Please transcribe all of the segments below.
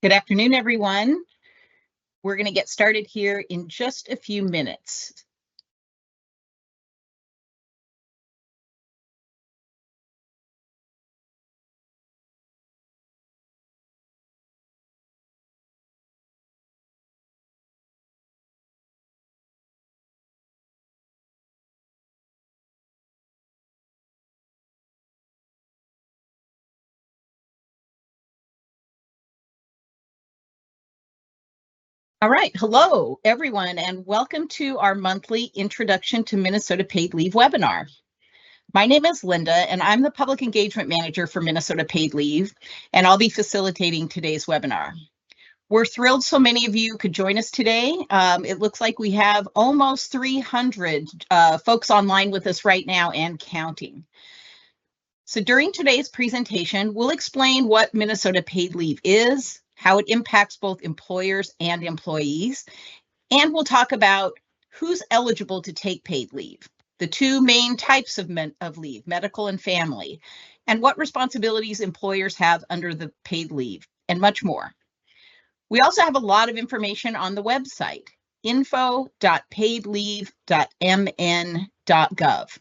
Good afternoon, everyone. We're going to get started here in just a few minutes. All right, hello, everyone, and welcome to our monthly Introduction to Minnesota Paid Leave webinar. My name is Linda, and I'm the Public Engagement Manager for Minnesota Paid Leave, and I'll be facilitating today's webinar. We're thrilled so many of you could join us today. It looks like we have almost 300 folks online with us right now and counting. So during today's presentation, we'll explain what Minnesota Paid Leave is, how it impacts both employers and employees, and we'll talk about who's eligible to take paid leave, the two main types of leave, medical and family, and what responsibilities employers have under the paid leave, and much more. We also have a lot of information on the website, info.paidleave.mn.gov,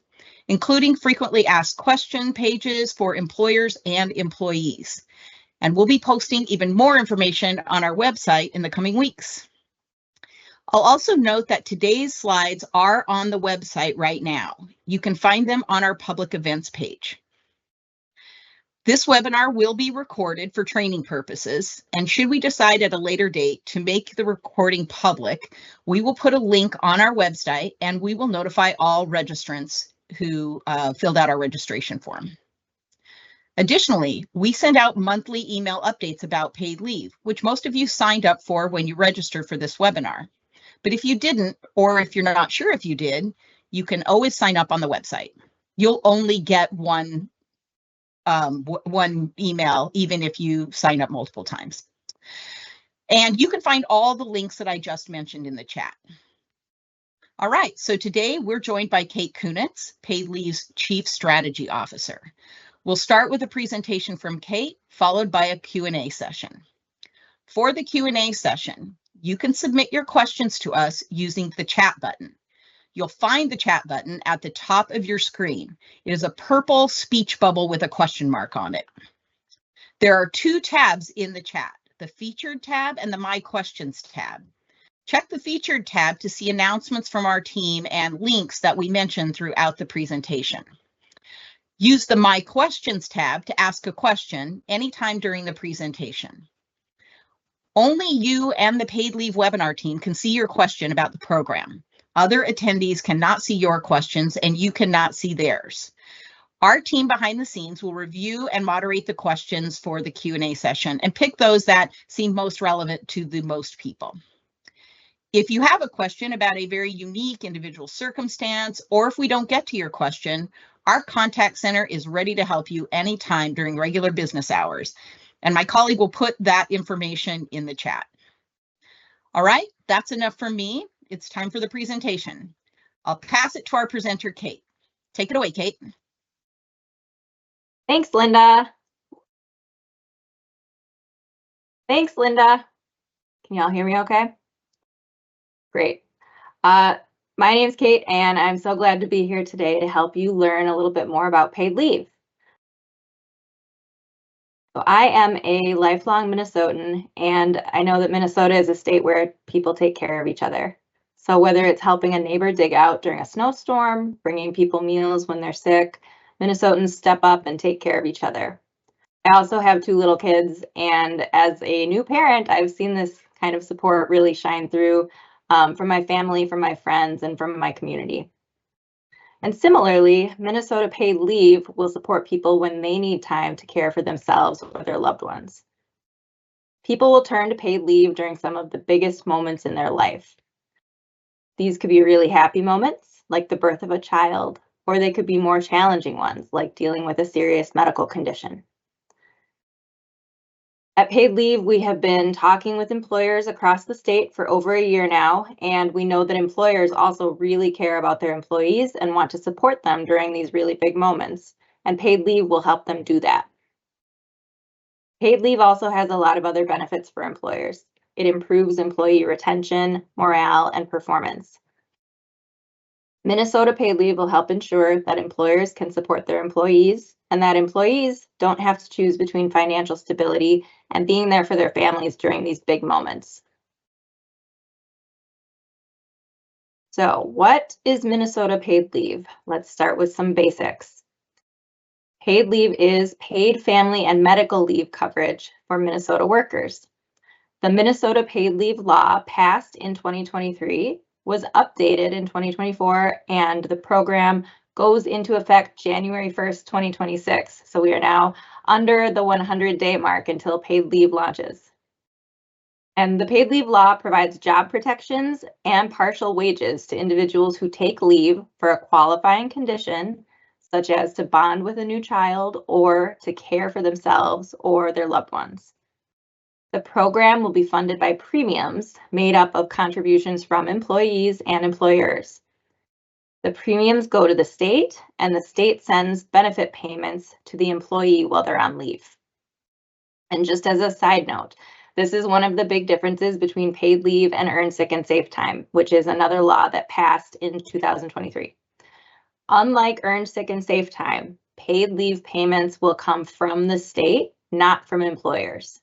including frequently asked question pages for employers and employees. And we'll be posting even more information on our website in the coming weeks. I'll also note that today's slides are on the website right now. You can find them on our public events page. This webinar will be recorded for training purposes, and should we decide at a later date to make the recording public, we will put a link on our website and we will notify all registrants who filled out our registration form. Additionally, we send out monthly email updates about paid leave, which most of you signed up for when you registered for this webinar. But if you didn't, or if you're not sure if you did, you can always sign up on the website. You'll only get one email, even if you sign up multiple times. And you can find all the links that I just mentioned in the chat. All right, so today we're joined by Kate Kunitz, Paid Leave's Chief Strategy Officer. We'll start with a presentation from Kate, followed by a Q&A session. For the Q&A session, you can submit your questions to us using the chat button. You'll find the chat button at the top of your screen. It is a purple speech bubble with a question mark on it. There are two tabs in the chat, the Featured tab and the My Questions tab. Check the Featured tab to see announcements from our team and links that we mentioned throughout the presentation. Use the My Questions tab to ask a question anytime during the presentation. Only you and the Paid Leave webinar team can see your question about the program. Other attendees cannot see your questions and you cannot see theirs. Our team behind the scenes will review and moderate the questions for the Q&A session and pick those that seem most relevant to the most people. If you have a question about a very unique individual circumstance, or if we don't get to your question, our contact center is ready to help you anytime during regular business hours. And my colleague will put that information in the chat. All right, that's enough for me. It's time for the presentation. I'll pass it to our presenter, Kate. Take it away, Kate. Thanks, Linda. Thanks, Linda. Can y'all hear me okay? Great. My name is Kate, and I'm so glad to be here today to help you learn a little bit more about paid leave. So I am a lifelong Minnesotan, and I know that Minnesota is a state where people take care of each other. So whether it's helping a neighbor dig out during a snowstorm, bringing people meals when they're sick, Minnesotans step up and take care of each other. I also have two little kids, and as a new parent, I've seen this kind of support really shine through from my family, from my friends, and from my community. And similarly, Minnesota Paid Leave will support people when they need time to care for themselves or their loved ones. People will turn to paid leave during some of the biggest moments in their life. These could be really happy moments, like the birth of a child, or they could be more challenging ones, like dealing with a serious medical condition. At Paid Leave, we have been talking with employers across the state for over a year now, and we know that employers also really care about their employees and want to support them during these really big moments, and Paid Leave will help them do that. Paid leave also has a lot of other benefits for employers. It improves employee retention, morale, and performance. Minnesota paid leave will help ensure that employers can support their employees and that employees don't have to choose between financial stability and being there for their families during these big moments. So what is Minnesota paid leave? Let's start with some basics. Paid leave is paid family and medical leave coverage for Minnesota workers. The Minnesota paid leave law passed in 2023 was updated in 2024, and the program goes into effect January 1st, 2026. So we are now under the 100-day mark until paid leave launches. And the paid leave law provides job protections and partial wages to individuals who take leave for a qualifying condition, such as to bond with a new child or to care for themselves or their loved ones. The program will be funded by premiums made up of contributions from employees and employers. The premiums go to the state, and the state sends benefit payments to the employee while they're on leave. And just as a side note, this is one of the big differences between paid leave and earned sick and safe time, which is another law that passed in 2023. Unlike earned sick and safe time, paid leave payments will come from the state, not from employers.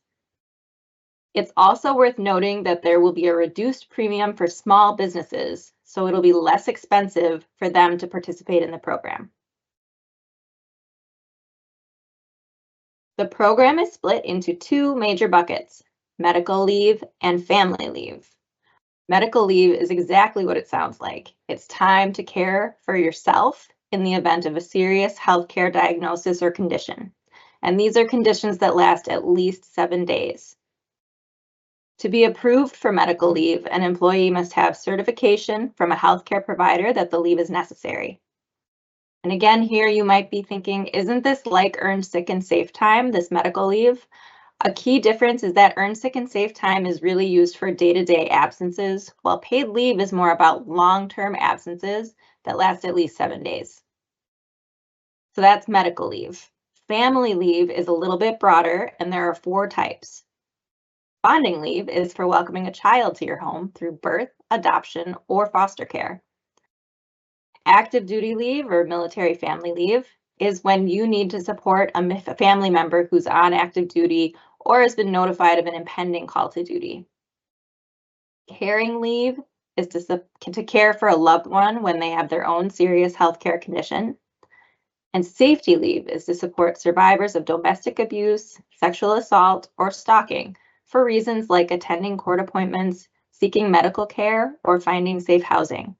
It's also worth noting that there will be a reduced premium for small businesses, so it'll be less expensive for them to participate in the program. The program is split into two major buckets, medical leave and family leave. Medical leave is exactly what it sounds like. It's time to care for yourself in the event of a serious healthcare diagnosis or condition. And these are conditions that last at least 7 days. To be approved for medical leave, an employee must have certification from a healthcare provider that the leave is necessary. And again, here you might be thinking, isn't this like earned sick and safe time, this medical leave? A key difference is that earned sick and safe time is really used for day-to-day absences, while paid leave is more about long-term absences that last at least 7 days. So that's medical leave. Family leave is a little bit broader, and there are 4 types. Bonding leave is for welcoming a child to your home through birth, adoption, or foster care. Active duty leave or military family leave is when you need to support a family member who's on active duty or has been notified of an impending call to duty. Caring leave is to care for a loved one when they have their own serious healthcare condition. And safety leave is to support survivors of domestic abuse, sexual assault, or stalking for reasons like attending court appointments, seeking medical care, or finding safe housing.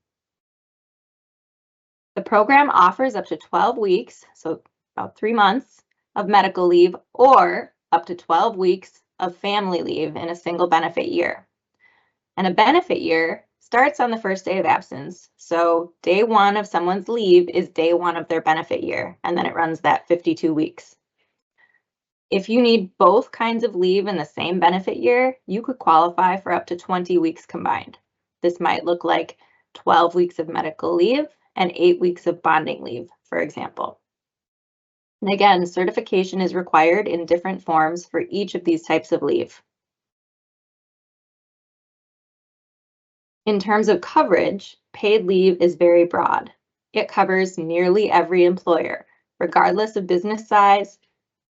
The program offers up to 12 weeks, so about 3 months, of medical leave or up to 12 weeks of family leave in a single benefit year. And a benefit year starts on the first day of absence. So day 1 of someone's leave is day 1 of their benefit year, and then it runs that 52 weeks. If you need both kinds of leave in the same benefit year, you could qualify for up to 20 weeks combined. This might look like 12 weeks of medical leave and 8 weeks of bonding leave, for example. And again, certification is required in different forms for each of these types of leave. In terms of coverage, paid leave is very broad. It covers nearly every employer, regardless of business size,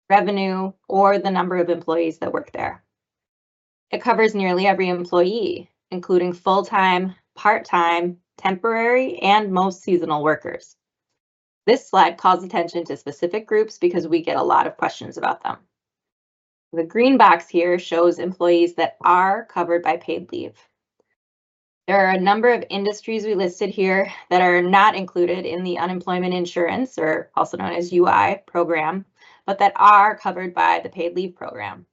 revenue, or the number of employees that work there. It covers nearly every employee, including full-time, part-time, temporary, and most seasonal workers. This slide calls attention to specific groups because we get a lot of questions about them. The green box here shows employees that are covered by paid leave. There are a number of industries we listed here that are not included in the unemployment insurance, or also known as UI program, but that are covered by the paid leave program.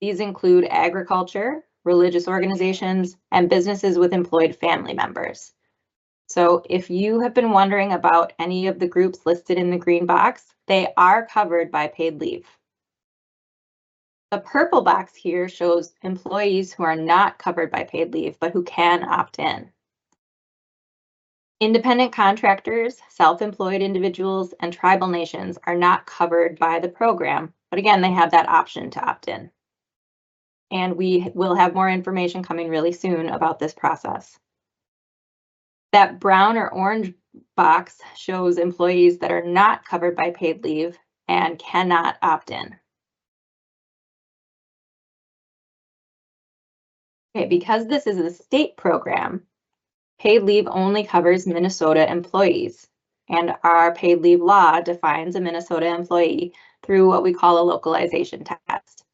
These include agriculture, religious organizations, and businesses with employed family members. So if you have been wondering about any of the groups listed in the green box, they are covered by paid leave. The purple box here shows employees who are not covered by paid leave, but who can opt in. Independent contractors, self-employed individuals, and tribal nations are not covered by the program, But again, they have that option to opt in. And we will have more information coming really soon about this process. That brown or orange box shows employees that are not covered by paid leave and cannot opt in. Okay, because this is a state program, paid leave only covers Minnesota employees, and our paid leave law defines a Minnesota employee through what we call a localization test.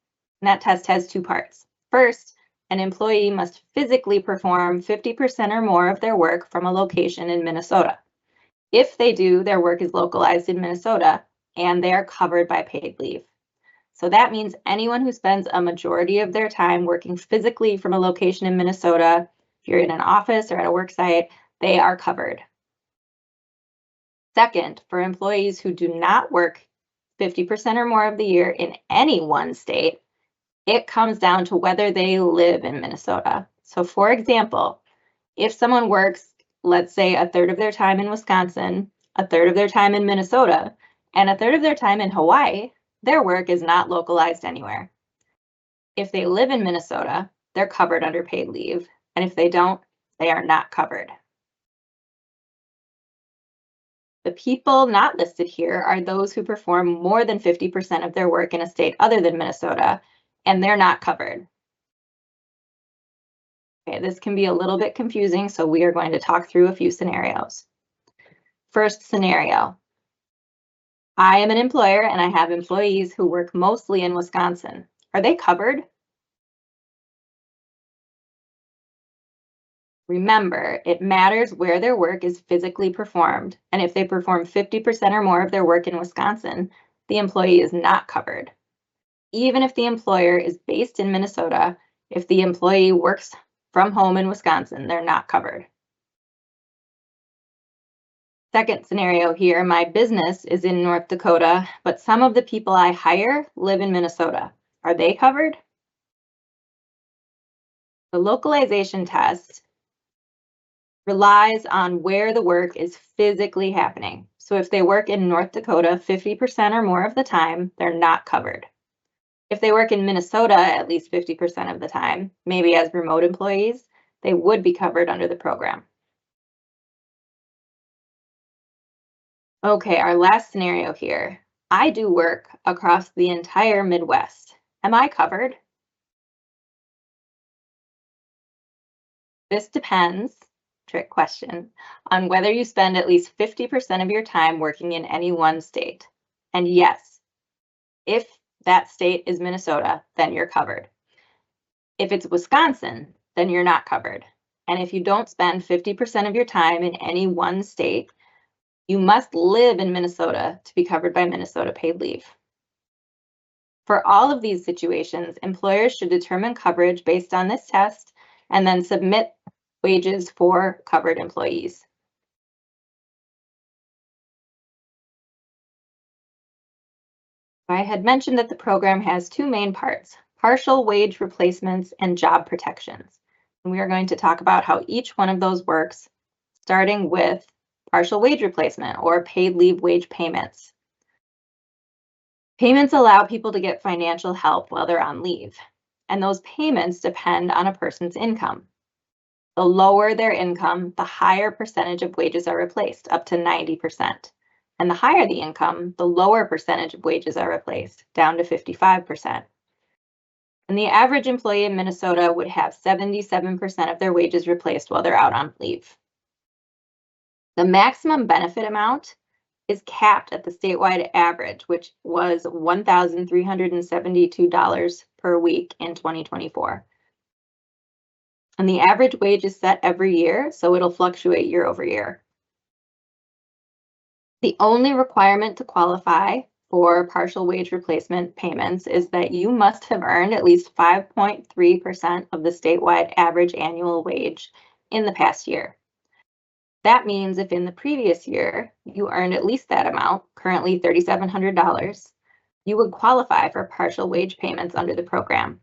And that test has two parts. First, an employee must physically perform 50% or more of their work from a location in Minnesota. If they do, their work is localized in Minnesota and they are covered by paid leave. So that means anyone who spends a majority of their time working physically from a location in Minnesota, if you're in an office or at a work site, they are covered. Second, for employees who do not work 50% or more of the year in any one state, it comes down to whether they live in Minnesota. So for example, if someone works, let's say, a third of their time in Wisconsin, a third of their time in Minnesota, and a third of their time in Hawaii, their work is not localized anywhere. If they live in Minnesota, they're covered under paid leave, and if they don't, they are not covered. The people not listed here are those who perform more than 50% of their work in a state other than Minnesota, and they're not covered. Okay, this can be a little bit confusing, so we are going to talk through a few scenarios. First scenario. I am an employer and I have employees who work mostly in Wisconsin. Are they covered? Remember, it matters where their work is physically performed, and if they perform 50% or more of their work in Wisconsin, the employee is not covered. Even if the employer is based in Minnesota, if the employee works from home in Wisconsin, they're not covered. Second scenario here, my business is in North Dakota, but some of the people I hire live in Minnesota. Are they covered? The localization test relies on where the work is physically happening. So if they work in North Dakota 50% or more of the time, they're not covered. If they work in Minnesota at least 50% of the time, maybe as remote employees, they would be covered under the program. Okay, our last scenario here. I do work across the entire Midwest. Am I covered? This depends, trick question, on whether you spend at least 50% of your time working in any one state. And yes, if that state is Minnesota, then you're covered. If it's Wisconsin, then you're not covered. And if you don't spend 50% of your time in any one state, you must live in Minnesota to be covered by Minnesota paid leave. For all of these situations, employers should determine coverage based on this test and then submit wages for covered employees. I had mentioned that the program has two main parts, partial wage replacements and job protections. And we are going to talk about how each one of those works, starting with partial wage replacement or paid leave wage payments. Payments allow people to get financial help while they're on leave, and those payments depend on a person's income. The lower their income, the higher percentage of wages are replaced, up to 90%. And the higher the income, the lower percentage of wages are replaced, down to 55%. And the average employee in Minnesota would have 77% of their wages replaced while they're out on leave. The maximum benefit amount is capped at the statewide average, which was $1,372 per week in 2024. And the average wage is set every year, so it'll fluctuate year over year. The only requirement to qualify for partial wage replacement payments is that you must have earned at least 5.3% of the statewide average annual wage in the past year. That means if in the previous year you earned at least that amount, currently $3,700, you would qualify for partial wage payments under the program.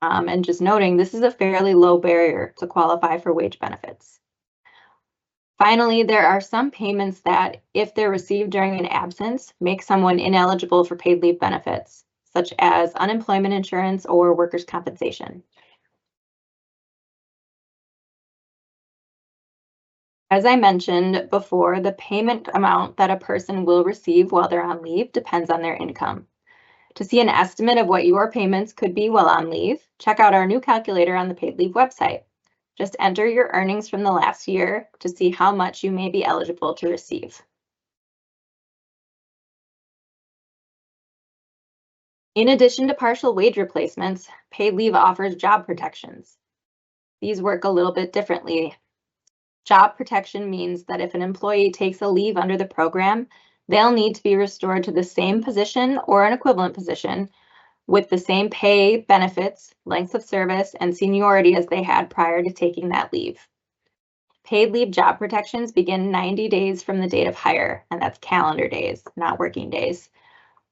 And just noting, this is a fairly low barrier to qualify for wage benefits. Finally, there are some payments that, if they're received during an absence, make someone ineligible for paid leave benefits, such as unemployment insurance or workers' compensation. As I mentioned before, the payment amount that a person will receive while they're on leave depends on their income. To see an estimate of what your payments could be while on leave, check out our new calculator on the Paid Leave website. Just enter your earnings from the last year to see how much you may be eligible to receive. In addition to partial wage replacements, paid leave offers job protections. These work a little bit differently. Job protection means that if an employee takes a leave under the program, they'll need to be restored to the same position or an equivalent position with the same pay, benefits, length of service, and seniority as they had prior to taking that leave. Paid leave job protections begin 90 days from the date of hire, and that's calendar days, not working days.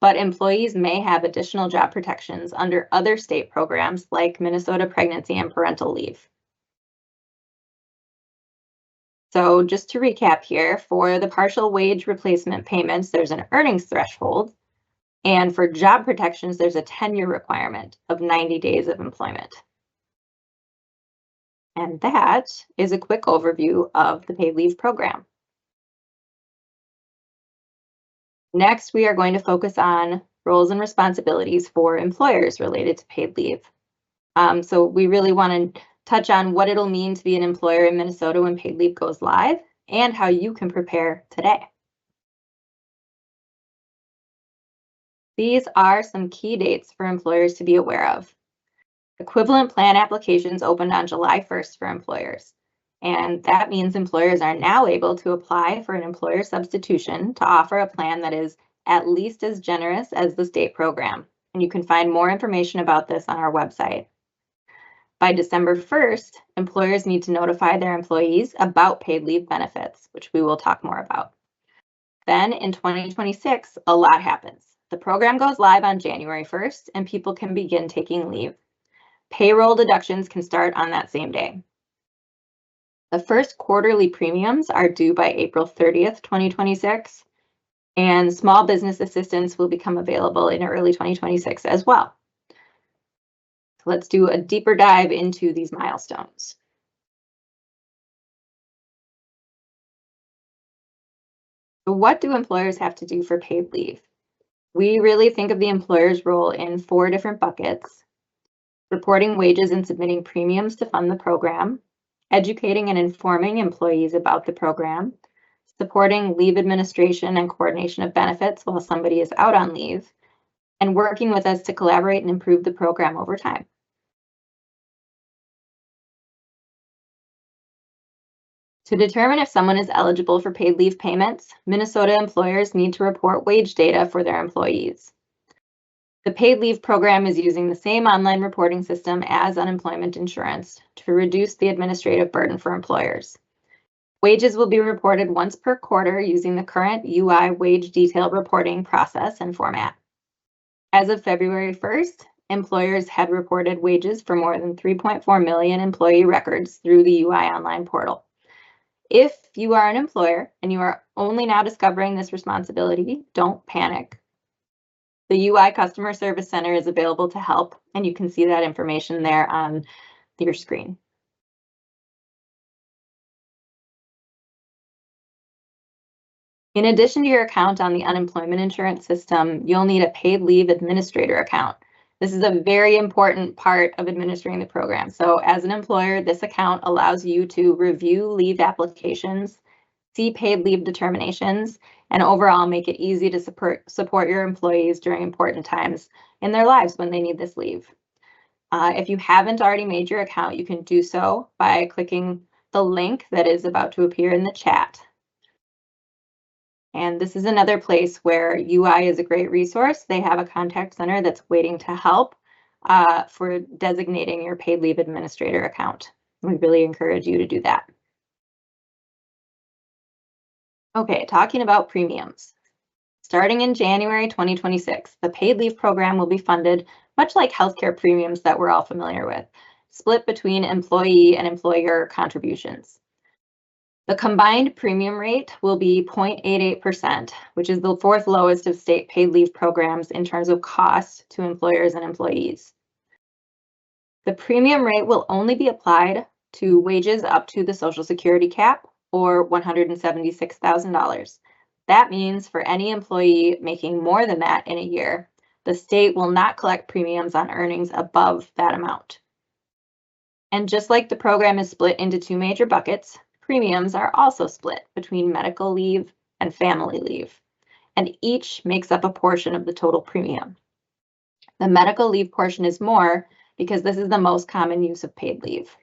But employees may have additional job protections under other state programs like Minnesota Pregnancy and Parental Leave. So just to recap here, for the partial wage replacement payments, there's an earnings threshold. And for job protections, there's a tenure requirement of 90 days of employment. And that is a quick overview of the paid leave program. Next, we are going to focus on roles and responsibilities for employers related to paid leave. So we really want to touch on what it'll mean to be an employer in Minnesota when paid leave goes live and how you can prepare today. These are some key dates for employers to be aware of. Equivalent plan applications opened on July 1st for employers. And that means employers are now able to apply for an employer substitution to offer a plan that is at least as generous as the state program. And you can find more information about this on our website. By December 1st, employers need to notify their employees about paid leave benefits, which we will talk more about. Then in 2026, a lot happens. The program goes live on January 1st, and people can begin taking leave. Payroll deductions can start on that same day. The first quarterly premiums are due by April 30th, 2026, and small business assistance will become available in early 2026 as well. So let's do a deeper dive into these milestones. So what do employers have to do for paid leave? We really think of the employer's role in 4 different buckets: reporting wages and submitting premiums to fund the program, educating and informing employees about the program, supporting leave administration and coordination of benefits while somebody is out on leave, and working with us to collaborate and improve the program over time. To determine if someone is eligible for paid leave payments, Minnesota employers need to report wage data for their employees. The paid leave program is using the same online reporting system as unemployment insurance to reduce the administrative burden for employers. Wages will be reported once per quarter using the current UI wage detail reporting process and format. As of February 1st, employers had reported wages for more than 3.4 million employee records through the UI online portal. If you are an employer and you are only now discovering this responsibility, don't panic. The UI Customer Service Center is available to help, and you can see that information there on your screen. In addition to your account on the unemployment insurance system, you'll need a paid leave administrator account. This is a very important part of administering the program. So as an employer, this account allows you to review leave applications, see paid leave determinations, and overall make it easy to support your employees during important times in their lives when they need this leave. If you haven't already made your account, you can do so by clicking the link that is about to appear in the chat. And this is another place where UI is a great resource. They have a contact center that's waiting to help for designating your paid leave administrator account. We really encourage you to do that. Okay, talking about premiums. Starting in January 2026, the paid leave program will be funded much like healthcare premiums that we're all familiar with, split between employee and employer contributions. The combined premium rate will be 0.88%, which is the fourth lowest of state paid leave programs in terms of cost to employers and employees. The premium rate will only be applied to wages up to the Social Security cap, or $176,000. That means for any employee making more than that in a year, the state will not collect premiums on earnings above that amount. And just like the program is split into two major buckets, premiums are also split between medical leave and family leave, and each makes up a portion of the total premium. The medical leave portion is more because this is the most common use of paid leave.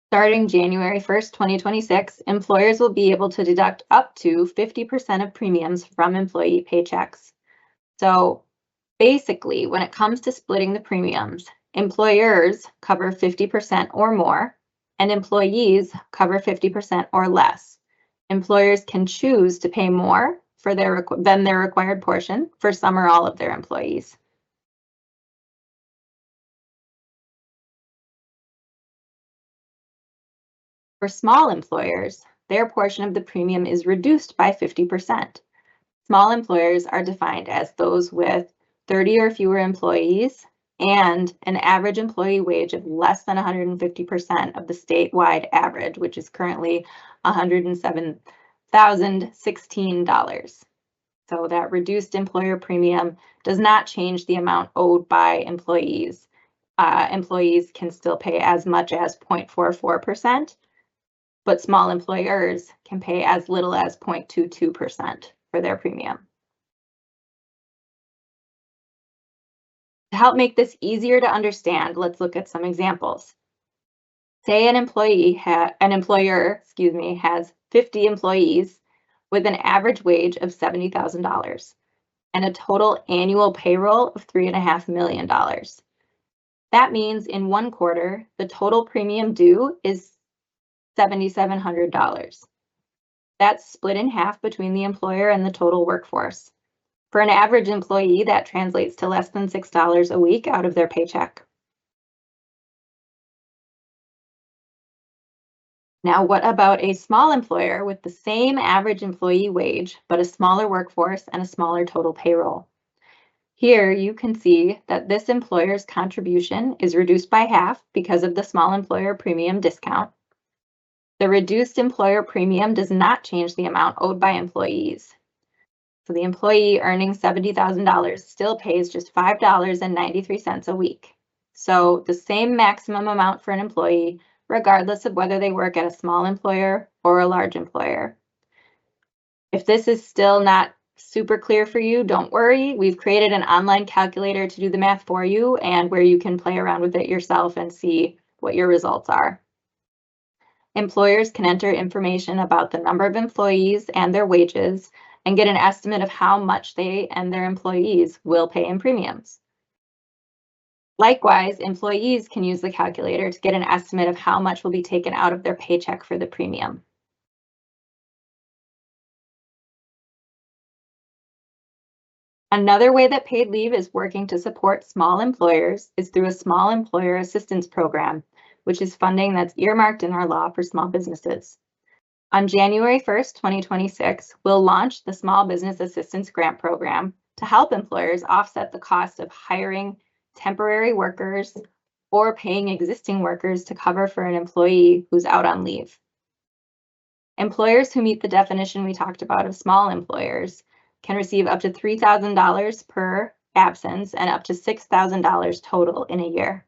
Starting January 1st, 2026, employers will be able to deduct up to 50% of premiums from employee paychecks. So basically, when it comes to splitting the premiums, employers cover 50% or more, and employees cover 50% or less. Employers can choose to pay more than their required portion for some or all of their employees. For small employers, their portion of the premium is reduced by 50%. Small employers are defined as those with 30 or fewer employees and an average employee wage of less than 150% of the statewide average, which is currently $107,016. So that reduced employer premium does not change the amount owed by employees. Employees can still pay as much as 0.44%, but small employers can pay as little as 0.22% for their premium. To help make this easier to understand, let's look at some examples. Say an employer has 50 employees with an average wage of $70,000 and a total annual payroll of $3.5 million. That means in one quarter, the total premium due is $7,700. That's split in half between the employer and the total workforce. For an average employee, that translates to less than $6 a week out of their paycheck. Now, what about a small employer with the same average employee wage, but a smaller workforce and a smaller total payroll? Here you can see that this employer's contribution is reduced by half because of the small employer premium discount. The reduced employer premium does not change the amount owed by employees. So the employee earning $70,000 still pays just $5.93 a week. So the same maximum amount for an employee, regardless of whether they work at a small employer or a large employer. If this is still not super clear for you, don't worry. We've created an online calculator to do the math for you and where you can play around with it yourself and see what your results are. Employers can enter information about the number of employees and their wages and get an estimate of how much they and their employees will pay in premiums. Likewise, employees can use the calculator to get an estimate of how much will be taken out of their paycheck for the premium. Another way that paid leave is working to support small employers is through a small employer assistance program, which is funding that's earmarked in our law for small businesses. On January 1st, 2026, we'll launch the Small Business Assistance Grant Program to help employers offset the cost of hiring temporary workers or paying existing workers to cover for an employee who's out on leave. Employers who meet the definition we talked about of small employers can receive up to $3,000 per absence and up to $6,000 total in a year.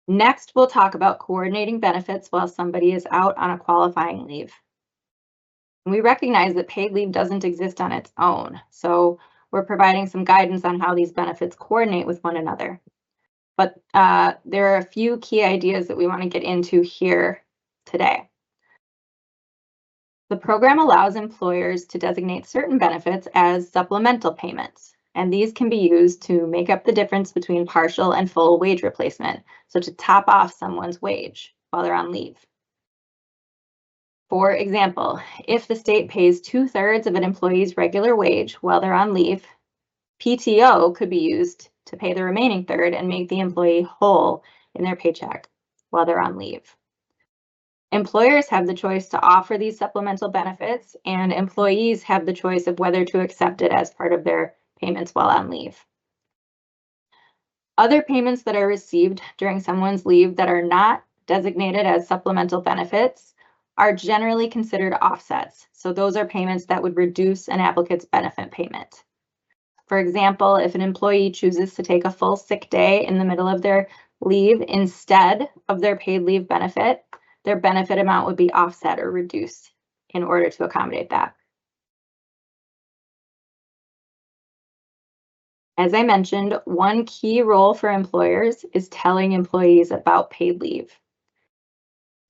Next, we'll talk about coordinating benefits while somebody is out on a qualifying leave. We recognize that paid leave doesn't exist on its own, so we're providing some guidance on how these benefits coordinate with one another. But there are a few key ideas that we want to get into here today. The program allows employers to designate certain benefits as supplemental payments, and these can be used to make up the difference between partial and full wage replacement, so to top off someone's wage while they're on leave. For example, if the state pays 2/3 of an employee's regular wage while they're on leave, PTO could be used to pay the remaining third and make the employee whole in their paycheck while they're on leave. Employers have the choice to offer these supplemental benefits, and employees have the choice of whether to accept it as part of their payments while on leave. Other payments that are received during someone's leave that are not designated as supplemental benefits are generally considered offsets. So those are payments that would reduce an applicant's benefit payment. For example, if an employee chooses to take a full sick day in the middle of their leave instead of their paid leave benefit, their benefit amount would be offset or reduced in order to accommodate that. As I mentioned, one key role for employers is telling employees about paid leave.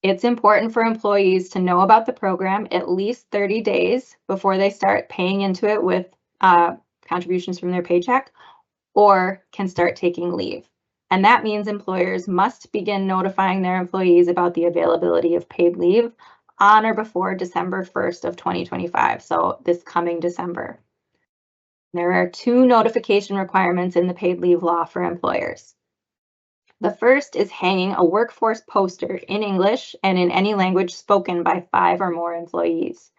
It's important for employees to know about the program at least 30 days before they start paying into it with contributions from their paycheck or can start taking leave. And that means employers must begin notifying their employees about the availability of paid leave on or before December 1st of 2025, so this coming December. There are 2 notification requirements in the paid leave law for employers. The first is hanging a workforce poster in English and in any language spoken by 5 or more employees.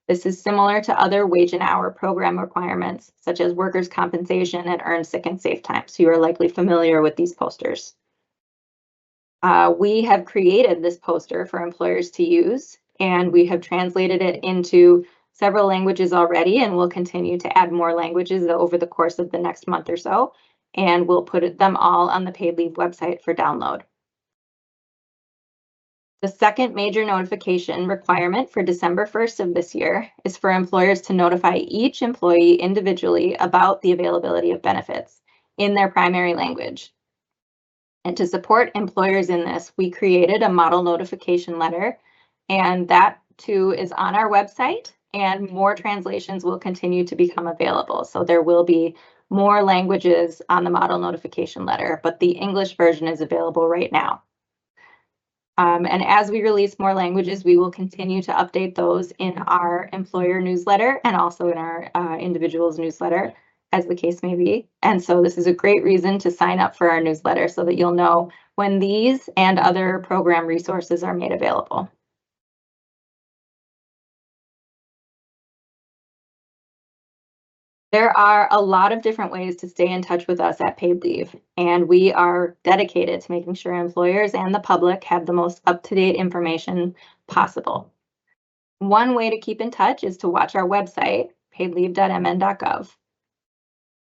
This is similar to other wage and hour program requirements, such as workers' compensation and earned sick and safe time. So you are likely familiar with these posters. We have created this poster for employers to use, and we have translated it into several languages already, and we'll continue to add more languages over the course of the next month or so, and we'll put them all on the paid leave website for download. The second major notification requirement for December 1st of this year is for employers to notify each employee individually about the availability of benefits in their primary language. And to support employers in this, we created a model notification letter, and that too is on our website, and more translations will continue to become available. So there will be more languages on the model notification letter, but the English version is available right now. And as we release more languages, we will continue to update those in our employer newsletter and also in our individuals newsletter, as the case may be. And so this is a great reason to sign up for our newsletter so that you'll know when these and other program resources are made available. There are a lot of different ways to stay in touch with us at Paid Leave, and we are dedicated to making sure employers and the public have the most up-to-date information possible. One way to keep in touch is to watch our website, paidleave.mn.gov.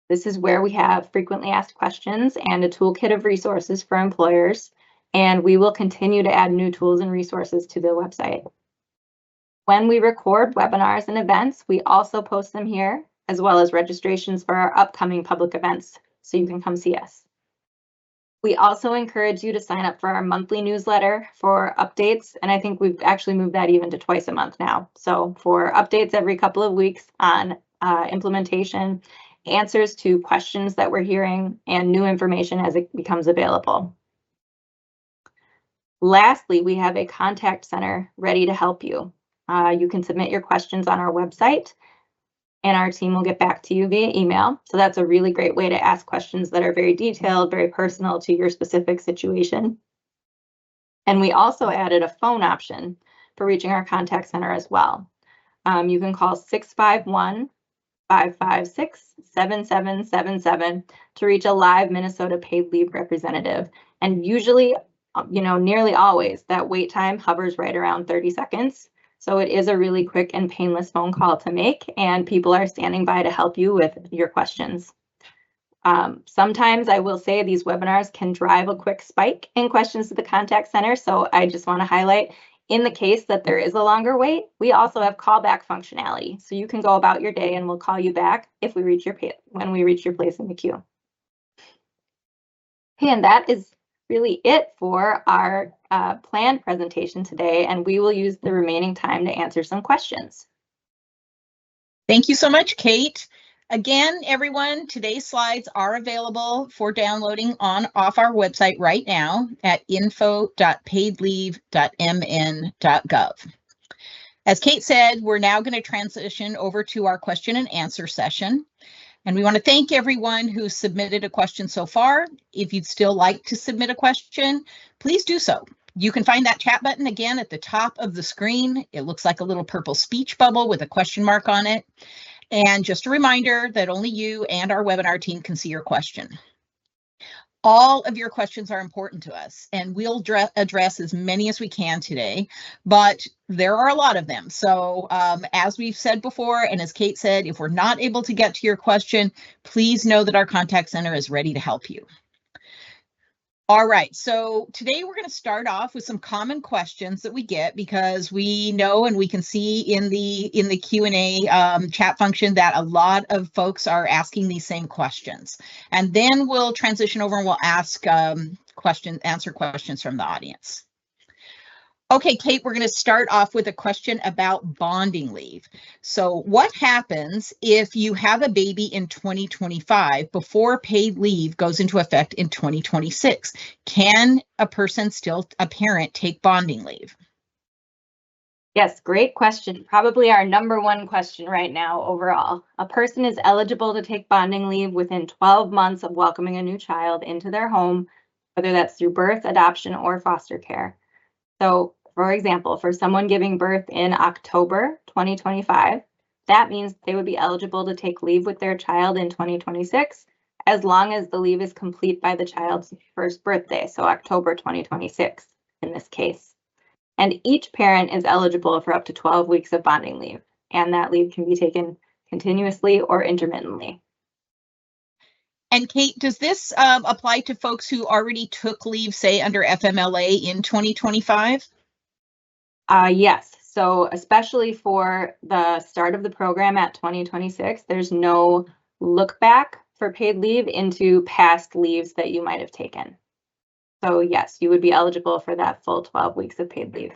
This is where we have frequently asked questions and a toolkit of resources for employers, and we will continue to add new tools and resources to the website. When we record webinars and events, we also post them here, as well as registrations for our upcoming public events, so you can come see us. We also encourage you to sign up for our monthly newsletter for updates, and I think we've actually moved that even to twice a month now. So for updates every couple of weeks on implementation, answers to questions that we're hearing, and new information as it becomes available. Lastly, we have a contact center ready to help you. You can submit your questions on our website, and our team will get back to you via email. So that's a really great way to ask questions that are very detailed, very personal to your specific situation. And we also added a phone option for reaching our contact center as well. You can call 651-556-7777 to reach a live Minnesota Paid Leave representative. And usually, nearly always, that wait time hovers right around 30 seconds. So it is a really quick and painless phone call to make, and people are standing by to help you with your questions. Sometimes I will say these webinars can drive a quick spike in questions to the contact center. So I just want to highlight, in the case that there is a longer wait, we also have callback functionality. So you can go about your day and we'll call you back if we reach when we reach your place in the queue. Okay, and that is really it for our planned presentation today, and we will use the remaining time to answer some questions. Thank you so much, Kate. Again, everyone, today's slides are available for downloading off our website right now at info.paidleave.mn.gov. As Kate said, we're now going to transition over to our question and answer session. And we want to thank everyone who submitted a question so far. If you'd still like to submit a question, please do so. You can find that chat button again at the top of the screen. It looks like a little purple speech bubble with a question mark on it. And just a reminder that only you and our webinar team can see your question. All of your questions are important to us, and we'll address as many as we can today, but there are a lot of them. So as we've said before, and as Kate said, if we're not able to get to your question, please know that our contact center is ready to help you. All right, so today we're going to start off with some common questions that we get, because we know and we can see in the Q&A chat function that a lot of folks are asking these same questions. And then we'll transition over and we'll ask answer questions from the audience. Okay, Kate, we're going to start off with a question about bonding leave. So what happens if you have a baby in 2025 before paid leave goes into effect in 2026? Can a parent take bonding leave? Yes, great question. Probably our #1 question right now overall. A person is eligible to take bonding leave within 12 months of welcoming a new child into their home, whether that's through birth, adoption, or foster care. So, for example, for someone giving birth in October 2025, that means they would be eligible to take leave with their child in 2026, as long as the leave is complete by the child's first birthday, so October 2026 in this case. And each parent is eligible for up to 12 weeks of bonding leave, and that leave can be taken continuously or intermittently. And Kate, does this apply to folks who already took leave, say, under FMLA in 2025? Yes. So especially for the start of the program at 2026, there's no look back for paid leave into past leaves that you might have taken. So yes, you would be eligible for that full 12 weeks of paid leave.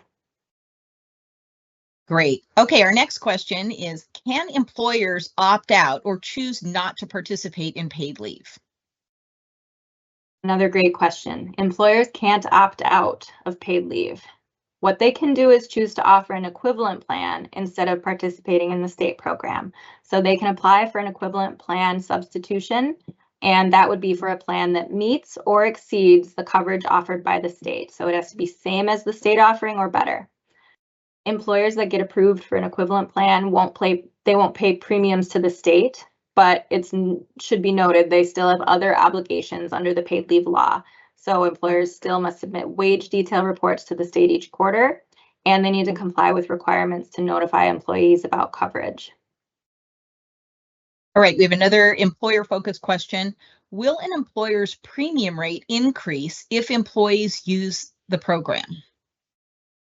Great. Okay, our next question is, can employers opt out or choose not to participate in paid leave? Another great question. Employers can't opt out of paid leave. What they can do is choose to offer an equivalent plan instead of participating in the state program. So they can apply for an equivalent plan substitution, and that would be for a plan that meets or exceeds the coverage offered by the state. So it has to be same as the state offering or better. Employers that get approved for an equivalent plan won't pay premiums to the state, but it should be noted they still have other obligations under the paid leave law. So employers still must submit wage detail reports to the state each quarter, and they need to comply with requirements to notify employees about coverage. All right, we have another employer-focused question. Will an employer's premium rate increase if employees use the program?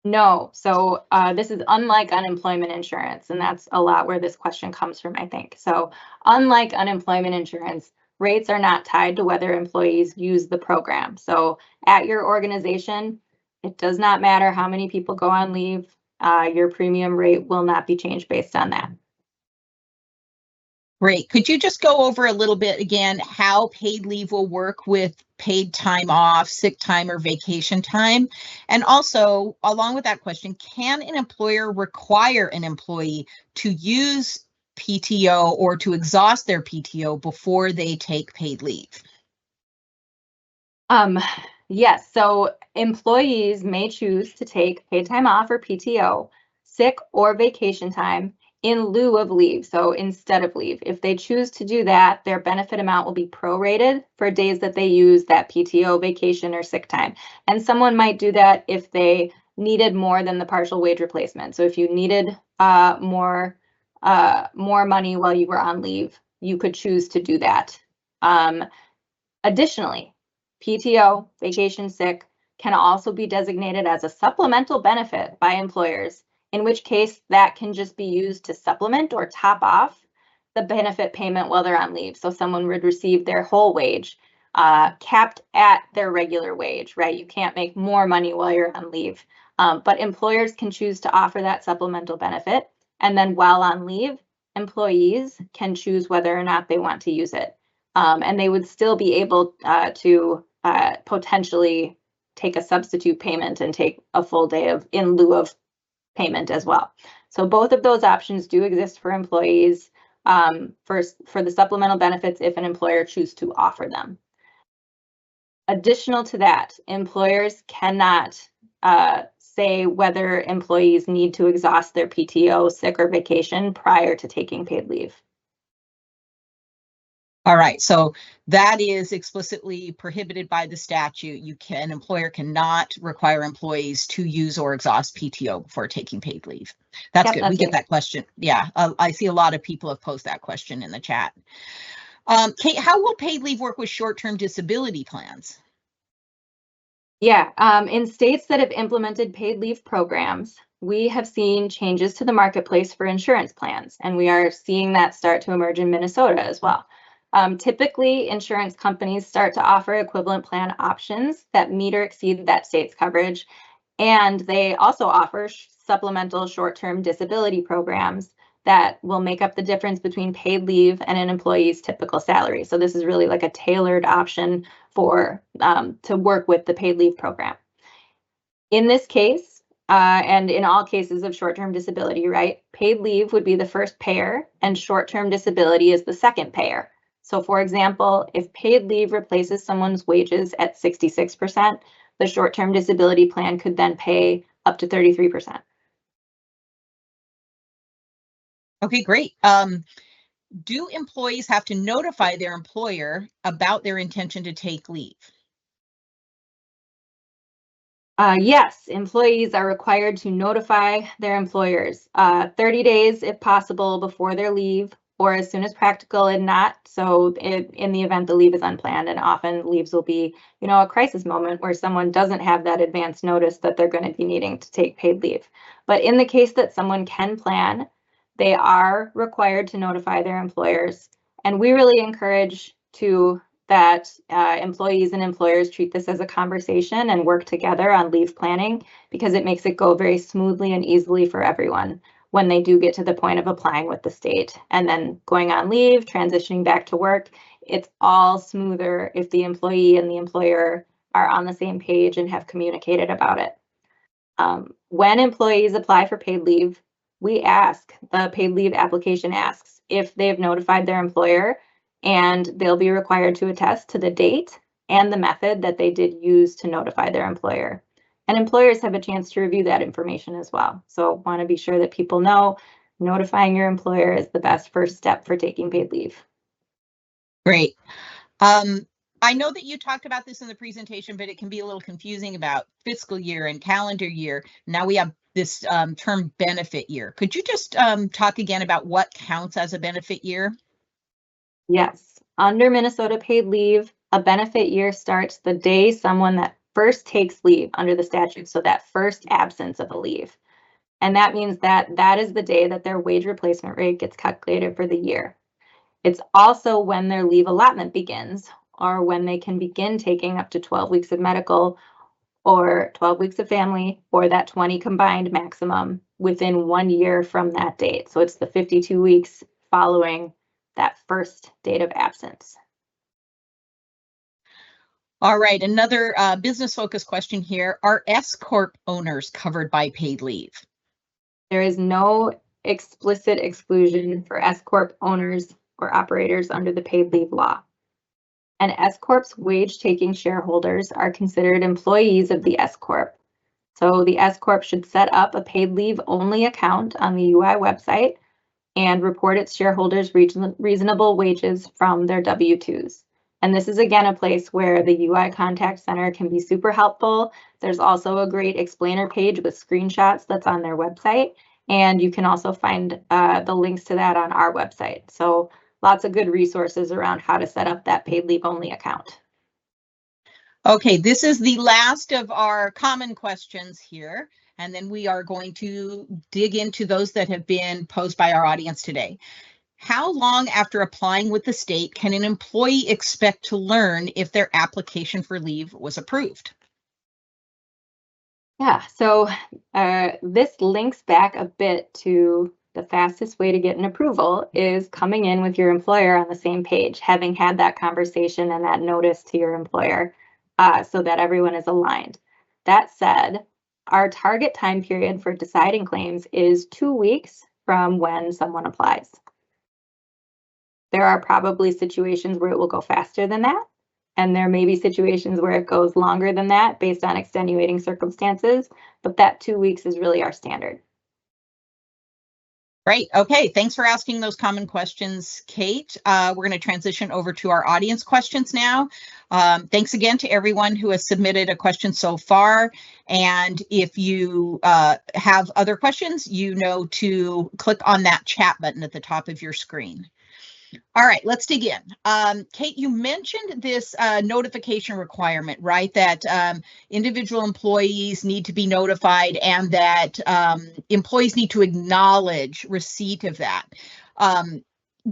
No, so this is unlike unemployment insurance, and that's a lot where this question comes from, I think. So unlike unemployment insurance, rates are not tied to whether employees use the program. So at your organization, it does not matter how many people go on leave, your premium rate will not be changed based on that. Great. Could you just go over a little bit again how paid leave will work with paid time off, sick time, or vacation time? And also, along with that question, can an employer require an employee to use PTO or to exhaust their PTO before they take paid leave? Yes, so employees may choose to take paid time off or PTO, sick or vacation time in lieu of leave, so instead of leave. If they choose to do that, their benefit amount will be prorated for days that they use that PTO, vacation, or sick time. And someone might do that if they needed more than the partial wage replacement. So if you needed more money while you were on leave, you could choose to do that. Additionally, PTO, vacation, sick can also be designated as a supplemental benefit by employers, in which case that can just be used to supplement or top off the benefit payment while they're on leave. So someone would receive their whole wage, capped at their regular wage, right? You can't make more money while you're on leave, but employers can choose to offer that supplemental benefit. And then while on leave, employees can choose whether or not they want to use it. And they would still be able to potentially take a substitute payment and take a full day of in lieu of payment as well. So both of those options do exist for employees. for the supplemental benefits if an employer chooses to offer them. Additional to that, employers cannot say whether employees need to exhaust their PTO, sick, or vacation prior to taking paid leave. All right, so that is explicitly prohibited by the statute. An employer cannot require employees to use or exhaust PTO before taking paid leave. That's good. We get that question. Yeah, I see a lot of people have posed that question in the chat. Kate, how will paid leave work with short-term disability plans? Yeah, in states that have implemented paid leave programs, we have seen changes to the marketplace for insurance plans, and we are seeing that start to emerge in Minnesota as well. Typically, insurance companies start to offer equivalent plan options that meet or exceed that state's coverage, and they also offer supplemental short-term disability programs that will make up the difference between paid leave and an employee's typical salary. So this is really like a tailored option for to work with the paid leave program. In this case, and in all cases of short-term disability, right, paid leave would be the first payer and short-term disability is the second payer. So for example, if paid leave replaces someone's wages at 66%, the short-term disability plan could then pay up to 33%. Okay, great. Do employees have to notify their employer about their intention to take leave? Yes, employees are required to notify their employers 30 days if possible before their leave or as soon as practical and not. So in the event the leave is unplanned, and often leaves will be, a crisis moment where someone doesn't have that advance notice that they're going to be needing to take paid leave. But in the case that someone can plan, they are required to notify their employers. And we really encourage that employees and employers treat this as a conversation and work together on leave planning, because it makes it go very smoothly and easily for everyone when they do get to the point of applying with the state and then going on leave, transitioning back to work. It's all smoother if the employee and the employer are on the same page and have communicated about it. When employees apply for paid leave, the paid leave application asks if they've notified their employer, and they'll be required to attest to the date and the method that they did use to notify their employer. And employers have a chance to review that information as well. So want to be sure that people know notifying your employer is the best first step for taking paid leave. Great. I know that you talked about this in the presentation, but it can be a little confusing about fiscal year and calendar year. Now we have this term benefit year. Could you just talk again about what counts as a benefit year? Yes. Under Minnesota paid leave, a benefit year starts the day someone that first takes leave under the statute, so that first absence of a leave. And that means that is the day that their wage replacement rate gets calculated for the year. It's also when their leave allotment begins, or when they can begin taking up to 12 weeks of medical or 12 weeks of family, or that 20 combined maximum within 1 year from that date. So it's the 52 weeks following that first date of absence. All right, another business focused question here. Are S Corp owners covered by paid leave? There is no explicit exclusion for S Corp owners or operators under the paid leave law. And S Corp's wage-taking shareholders are considered employees of the S Corp. So the S Corp should set up a paid leave only account on the UI website and report its shareholders reasonable wages from their W-2s. And this is again a place where the UI Contact Center can be super helpful. There's also a great explainer page with screenshots that's on their website. And you can also find the links to that on our website. So lots of good resources around how to set up that paid leave only account. Okay, this is the last of our common questions here, and then we are going to dig into those that have been posed by our audience today. How long after applying with the state can an employee expect to learn if their application for leave was approved? Yeah, so this links back a bit to the fastest way to get an approval is coming in with your employer on the same page, having had that conversation and that notice to your employer so that everyone is aligned. That said, our target time period for deciding claims is 2 weeks from when someone applies. There are probably situations where it will go faster than that. And there may be situations where it goes longer than that based on extenuating circumstances, but that 2 weeks is really our standard. Great. Okay. Thanks for asking those common questions, Kate. We're going to transition over to our audience questions now. Thanks again to everyone who has submitted a question so far. And if you have other questions, you know to click on that chat button at the top of your screen. All right, let's dig in. Kate, you mentioned this notification requirement, right? That individual employees need to be notified and that employees need to acknowledge receipt of that.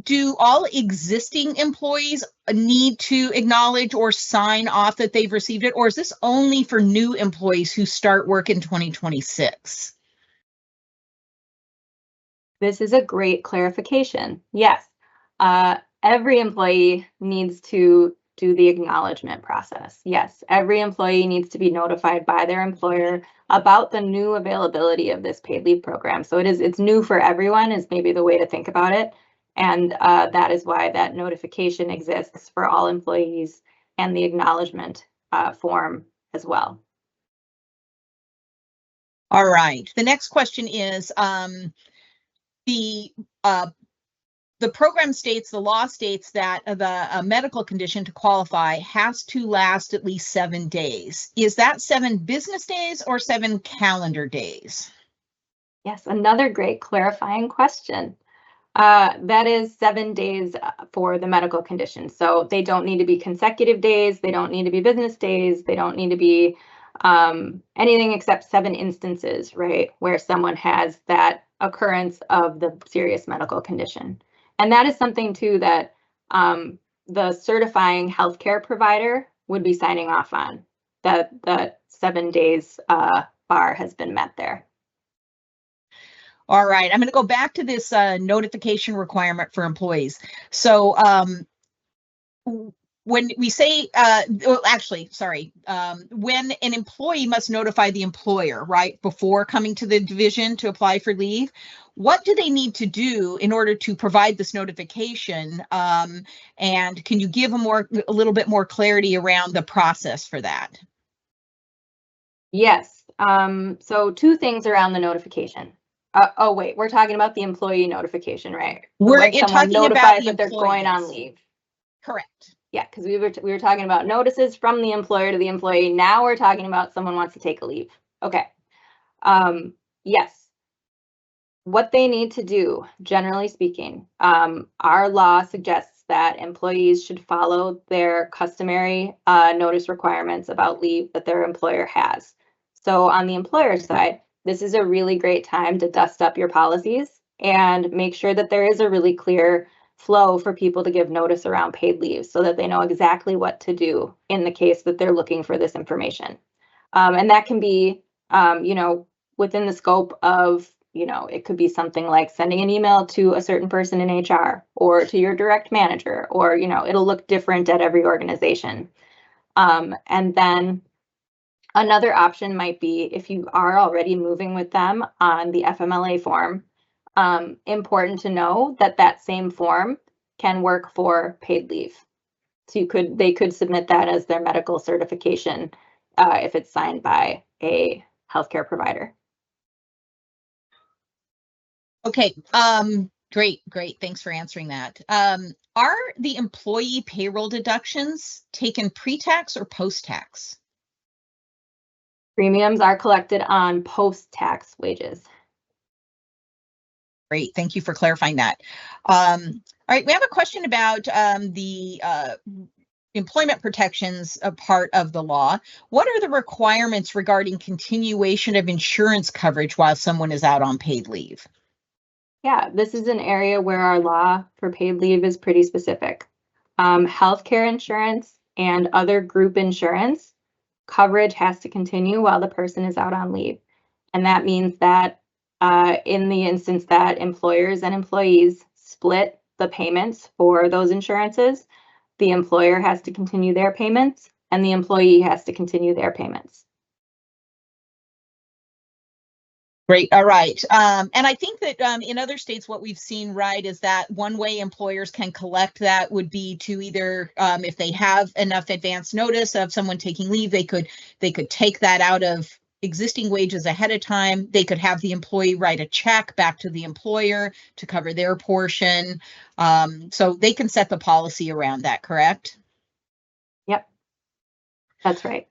Do all existing employees need to acknowledge or sign off that they've received it? Or is this only for new employees who start work in 2026? This is a great clarification. Yes. Every employee needs to do the acknowledgement process. Yes, every employee needs to be notified by their employer about the new availability of this paid leave program. So it's new for everyone is maybe the way to think about it. And that is why that notification exists for all employees and the acknowledgement form as well. All right. The next question is the program states, the law states that the medical condition to qualify has to last at least 7 days. Is that 7 business days or 7 calendar days? Yes, another great clarifying question. That is 7 days for the medical condition. So they don't need to be consecutive days. They don't need to be business days. They don't need to be anything except 7 instances, right, where someone has that occurrence of the serious medical condition. And that is something too that the certifying healthcare provider would be signing off on, that the 7 days bar has been met there. All right, I'm going to go back to this notification requirement for employees. So when we say, when an employee must notify the employer, right, before coming to the division to apply for leave, what do they need to do in order to provide this notification? And can you give a little bit more clarity around the process for that? Yes. So 2 things around the notification. Oh, wait, we're talking about the employee notification, right? We're when someone talking about notifies the that they're going on employees. leave. Correct. Yeah, because we were talking about notices from the employer to the employee. Now we're talking about someone wants to take a leave. Okay. Yes. What they need to do, generally speaking, our law suggests that employees should follow their customary notice requirements about leave that their employer has. So on the employer side, this is a really great time to dust up your policies and make sure that there is a really clear flow for people to give notice around paid leave so that they know exactly what to do in the case that they're looking for this information. And that can be, within the scope of, it could be something like sending an email to a certain person in HR or to your direct manager, or, it'll look different at every organization. And then another option might be if you are already moving with them on the FMLA form, important to know that that same form can work for paid leave. So they could submit that as their medical certification if it's signed by a healthcare provider. Okay. Great. Thanks for answering that. Are the employee payroll deductions taken pre-tax or post-tax? Premiums are collected on post-tax wages. Great. Thank you for clarifying that. All right. We have a question about the employment protections part of the law. What are the requirements regarding continuation of insurance coverage while someone is out on paid leave? Yeah, this is an area where our law for paid leave is pretty specific. Healthcare insurance and other group insurance coverage has to continue while the person is out on leave. And that means that in the instance that employers and employees split the payments for those insurances, the employer has to continue their payments and the employee has to continue their payments. Great. All right. And I think that in other states, what we've seen, right, is that one way employers can collect that would be to either, if they have enough advance notice of someone taking leave, they could take that out of existing wages ahead of time. They could have the employee write a check back to the employer to cover their portion. So they can set the policy around that, correct? Yep, that's right.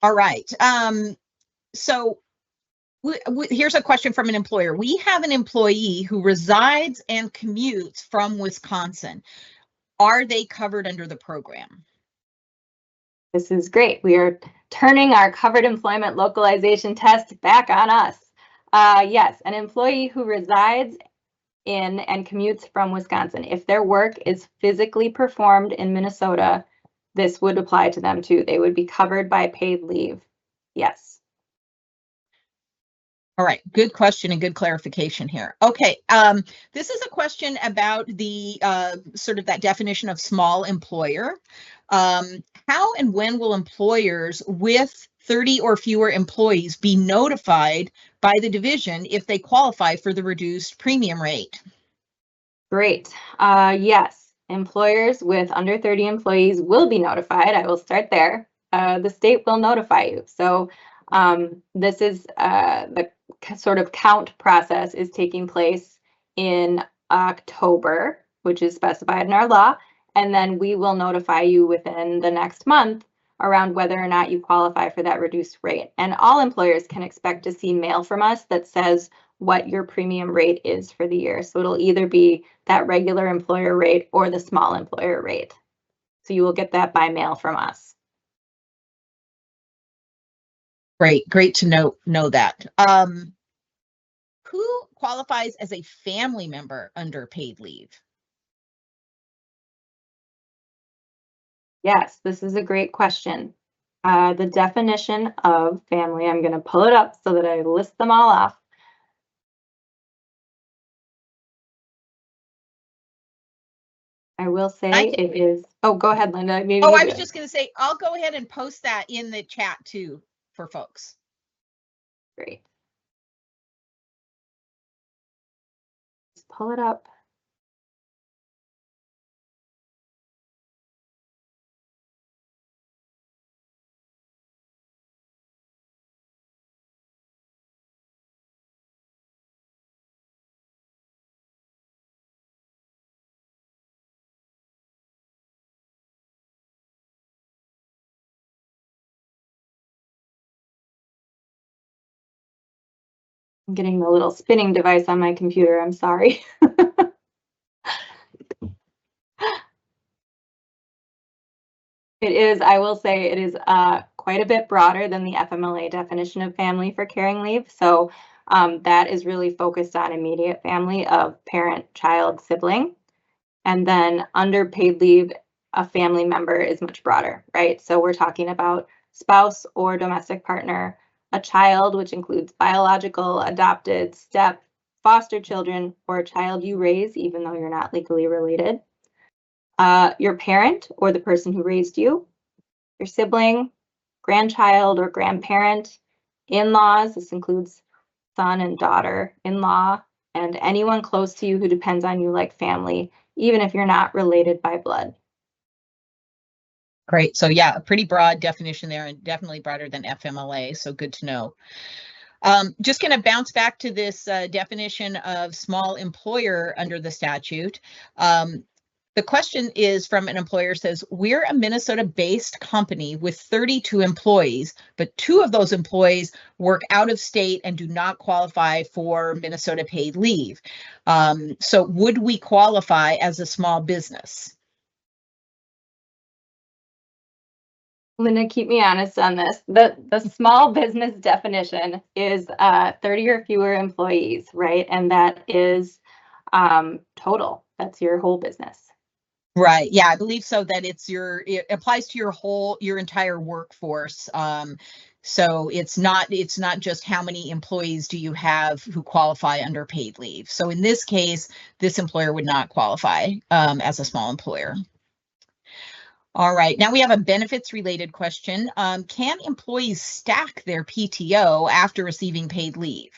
All right. So here's a question from an employer. We have an employee who resides and commutes from Wisconsin. Are they covered under the program? This is great. We are turning our covered employment localization test back on us. Yes, an employee who resides in and commutes from Wisconsin, if their work is physically performed in Minnesota, this would apply to them too. They would be covered by paid leave. Yes. All right, good question and good clarification here. Okay, this is a question about the sort of that definition of small employer. How and when will employers with 30 or fewer employees be notified by the division if they qualify for the reduced premium rate? Great. Yes, employers with under 30 employees will be notified. I will start there. The state will notify you. So this is the sort of count process is taking place in October, which is specified in our law. And then we will notify you within the next month around whether or not you qualify for that reduced rate. And all employers can expect to see mail from us that says what your premium rate is for the year. So it'll either be that regular employer rate or the small employer rate. So you will get that by mail from us. Great to know that. Who qualifies as a family member under paid leave? Yes, this is a great question. The definition of family, I'm going to pull it up so that I list them all off. I will say it is, oh, go ahead, Linda. Maybe I was just going to say, I'll go ahead and post that in the chat too for folks. Great. Just pull it up. I'm getting the little spinning device on my computer. I'm sorry. It is, I will say, it is quite a bit broader than the FMLA definition of family for caring leave. So that is really focused on immediate family of parent, child, sibling. And then under paid leave, a family member is much broader, right? So we're talking about spouse or domestic partner, a child, which includes biological, adopted, step, foster children, or a child you raise, even though you're not legally related. Your parent or the person who raised you, your sibling, grandchild or grandparent, in-laws, this includes son and daughter, in-law, and anyone close to you who depends on you like family, even if you're not related by blood. Great. So yeah, a pretty broad definition there and definitely broader than FMLA. So good to know. Just going to bounce back to this definition of small employer under the statute. The question is from an employer says, we're a Minnesota-based company with 32 employees, but 2 of those employees work out of state and do not qualify for Minnesota paid leave. So would we qualify as a small business? Linda, keep me honest on this. The small business definition is 30 or fewer employees, right? And that is total. That's your whole business. Right. Yeah, I believe so. That it applies to your entire workforce. So it's not just how many employees do you have who qualify under paid leave. So in this case, this employer would not qualify as a small employer. All right, now we have a benefits related question. Can employees stack their PTO after receiving paid leave?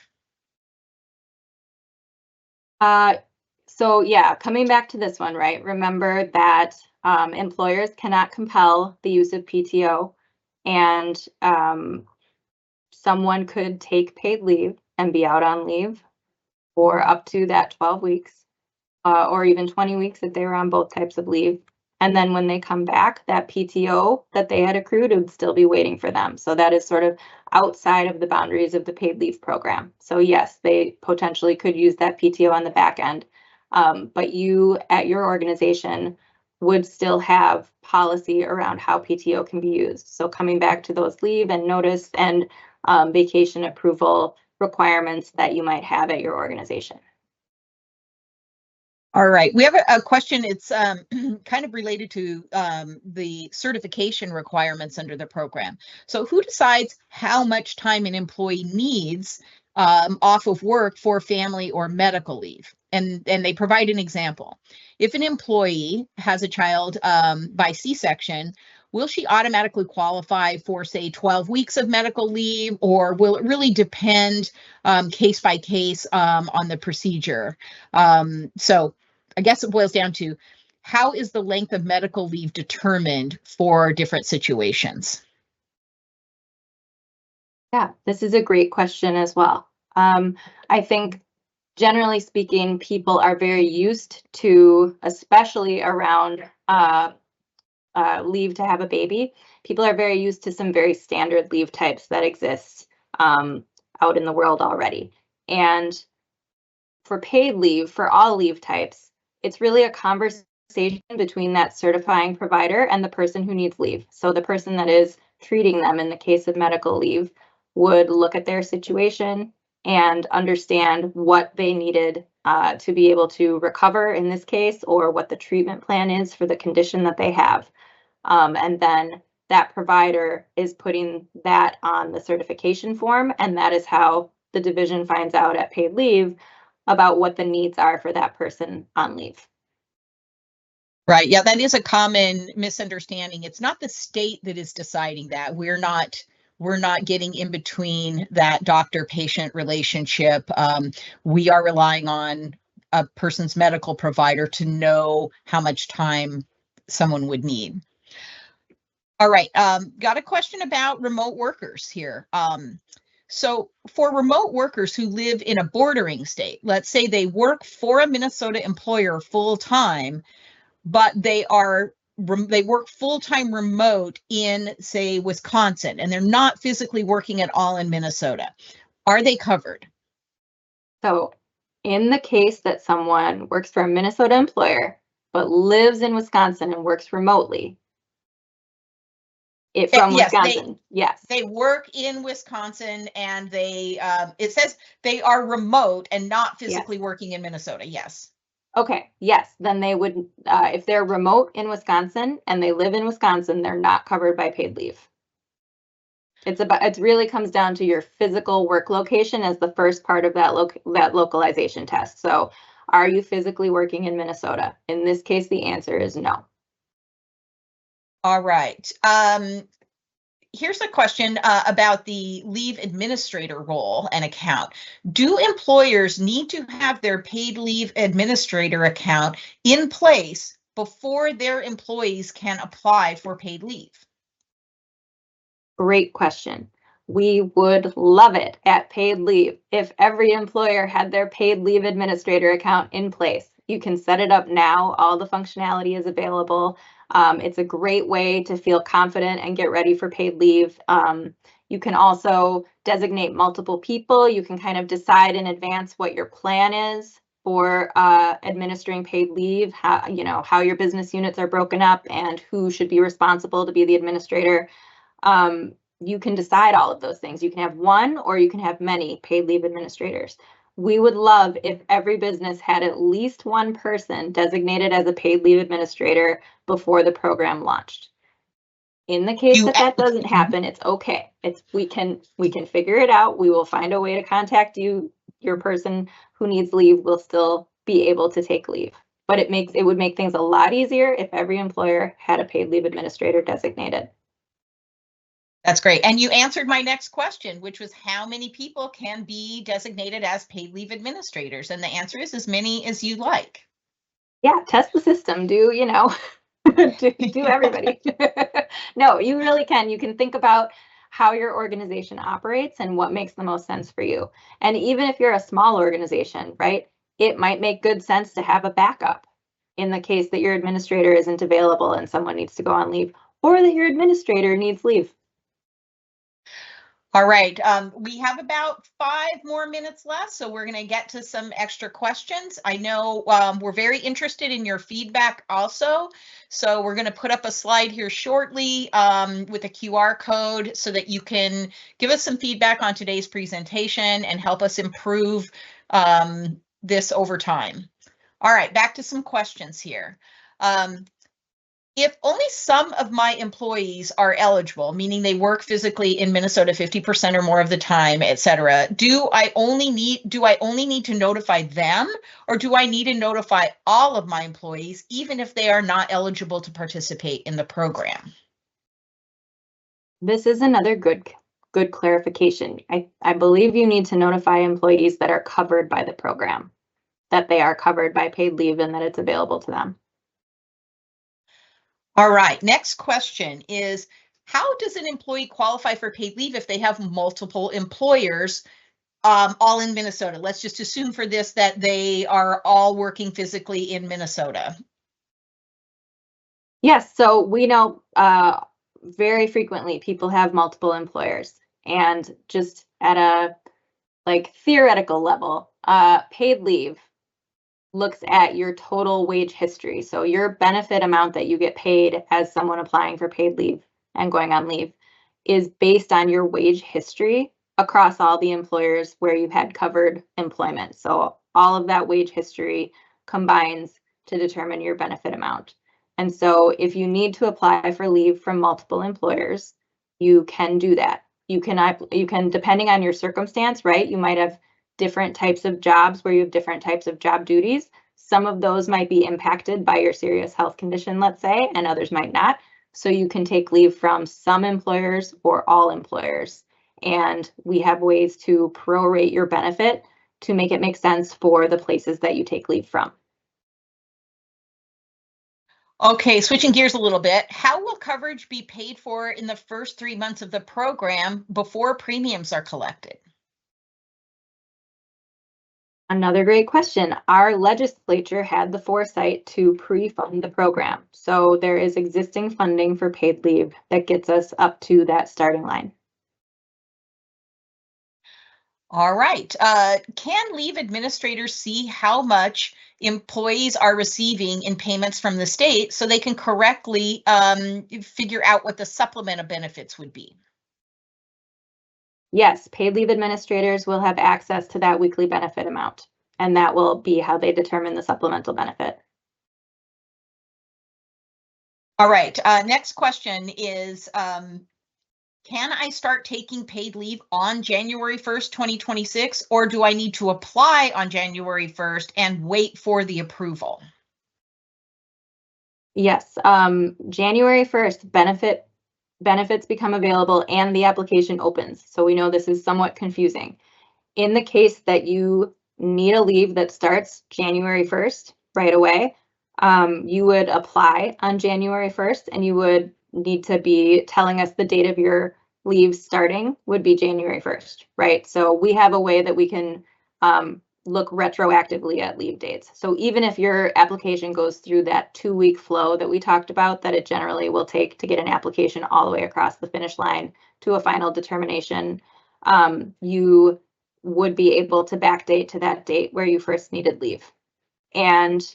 So yeah, coming back to this one, right? Remember that employers cannot compel the use of PTO, and someone could take paid leave and be out on leave for up to that 12 weeks, or even 20 weeks if they were on both types of leave. And then when they come back, that PTO that they had accrued would still be waiting for them. So that is sort of outside of the boundaries of the paid leave program. So yes, they potentially could use that PTO on the back end. But you at your organization would still have policy around how PTO can be used. So coming back to those leave and notice and vacation approval requirements that you might have at your organization. All right, we have a question. It's kind of related to the certification requirements under the program. So who decides how much time an employee needs off of work for family or medical leave? And they provide an example. If an employee has a child by C-section, will she automatically qualify for, say, 12 weeks of medical leave, or will it really depend case by case on the procedure? So I guess it boils down to, how is the length of medical leave determined for different situations? Yeah, this is a great question as well. I think generally speaking, people are very used to, especially around leave to have a baby, people are very used to some very standard leave types that exist out in the world already. And for paid leave, for all leave types, it's really a conversation between that certifying provider and the person who needs leave. So the person that is treating them in the case of medical leave would look at their situation and understand what they needed to be able to recover in this case, or what the treatment plan is for the condition that they have. And then that provider is putting that on the certification form, and that is how the division finds out at paid leave about what the needs are for that person on leave. Right. Yeah, that is a common misunderstanding. It's not the state that is deciding that. We're not getting in between that doctor-patient relationship. We are relying on a person's medical provider to know how much time someone would need. All right. Got a question about remote workers here. So for remote workers who live in a bordering state, let's say they work for a Minnesota employer full time, but they work full-time remote in, say, Wisconsin, and they're not physically working at all in Minnesota. Are they covered? So in the case that someone works for a Minnesota employer, but lives in Wisconsin and works remotely, from Yes, Wisconsin, yes. They work in Wisconsin, and they it says they are remote and not physically working in Minnesota. Yes. Okay, yes, then they would, if they're remote in Wisconsin and they live in Wisconsin, they're not covered by paid leave. It really comes down to your physical work location as the first part of that localization test. So are you physically working in Minnesota? In this case, the answer is no. All right. Here's a question about the leave administrator role and account. Do employers need to have their paid leave administrator account in place before their employees can apply for paid leave? Great question. We would love it at paid leave if every employer had their paid leave administrator account in place. You can set it up now. All the functionality is available. It's a great way to feel confident and get ready for paid leave. You can also designate multiple people. You can kind of decide in advance what your plan is for administering paid leave, how your business units are broken up and who should be responsible to be the administrator. You can decide all of those things. You can have one or you can have many paid leave administrators. We would love if every business had at least one person designated as a paid leave administrator before the program launched. In the case that doesn't happen, it's okay. We can figure it out. We will find a way to contact you. Your person who needs leave will still be able to take leave. But it would make things a lot easier if every employer had a paid leave administrator designated. That's great. And you answered my next question, which was how many people can be designated as paid leave administrators? And the answer is as many as you like. Yeah, test the system. Do do everybody. No, you really can. You can think about how your organization operates and what makes the most sense for you. And even if you're a small organization, right, it might make good sense to have a backup in the case that your administrator isn't available and someone needs to go on leave, or that your administrator needs leave. All right, we have about 5 more minutes left, so we're going to get to some extra questions. I know we're very interested in your feedback also, so we're going to put up a slide here shortly with a QR code so that you can give us some feedback on today's presentation and help us improve this over time. All right, back to some questions here. If only some of my employees are eligible, meaning they work physically in Minnesota 50% or more of the time, et cetera, do I only need to notify them, or do I need to notify all of my employees, even if they are not eligible to participate in the program? This is another good clarification. I believe you need to notify employees that are covered by the program, that they are covered by paid leave and that it's available to them. All right, next question is, how does an employee qualify for paid leave if they have multiple employers, all in Minnesota? Let's just assume for this that they are all working physically in Minnesota. Yes, so we know very frequently people have multiple employers, and just at a theoretical level, paid leave looks at your total wage history. So your benefit amount that you get paid as someone applying for paid leave and going on leave is based on your wage history across all the employers where you've had covered employment. So all of that wage history combines to determine your benefit amount. And so if you need to apply for leave from multiple employers, you can do that. You can, depending on your circumstance, right? You might have different types of jobs where you have different types of job duties. Some of those might be impacted by your serious health condition, let's say, and others might not. So you can take leave from some employers or all employers. And we have ways to prorate your benefit to make it make sense for the places that you take leave from. Okay, switching gears a little bit, how will coverage be paid for in the first 3 months of the program before premiums are collected? Another great question. Our legislature had the foresight to pre-fund the program. So there is existing funding for paid leave that gets us up to that starting line. All right. Can leave administrators see how much employees are receiving in payments from the state so they can correctly figure out what the supplement of benefits would be? Yes, paid leave administrators will have access to that weekly benefit amount, and that will be how they determine the supplemental benefit. All right. Next question is, can I start taking paid leave on January 1st, 2026, or do I need to apply on January 1st and wait for the approval? Yes, January 1st, benefits become available and the application opens. So we know this is somewhat confusing. In the case that you need a leave that starts January 1st right away, you would apply on January 1st and you would need to be telling us the date of your leave starting would be January 1st, right? So we have a way that we can look retroactively at leave dates. So even if your application goes through that 2-week flow that we talked about, that it generally will take to get an application all the way across the finish line to a final determination, you would be able to backdate to that date where you first needed leave. And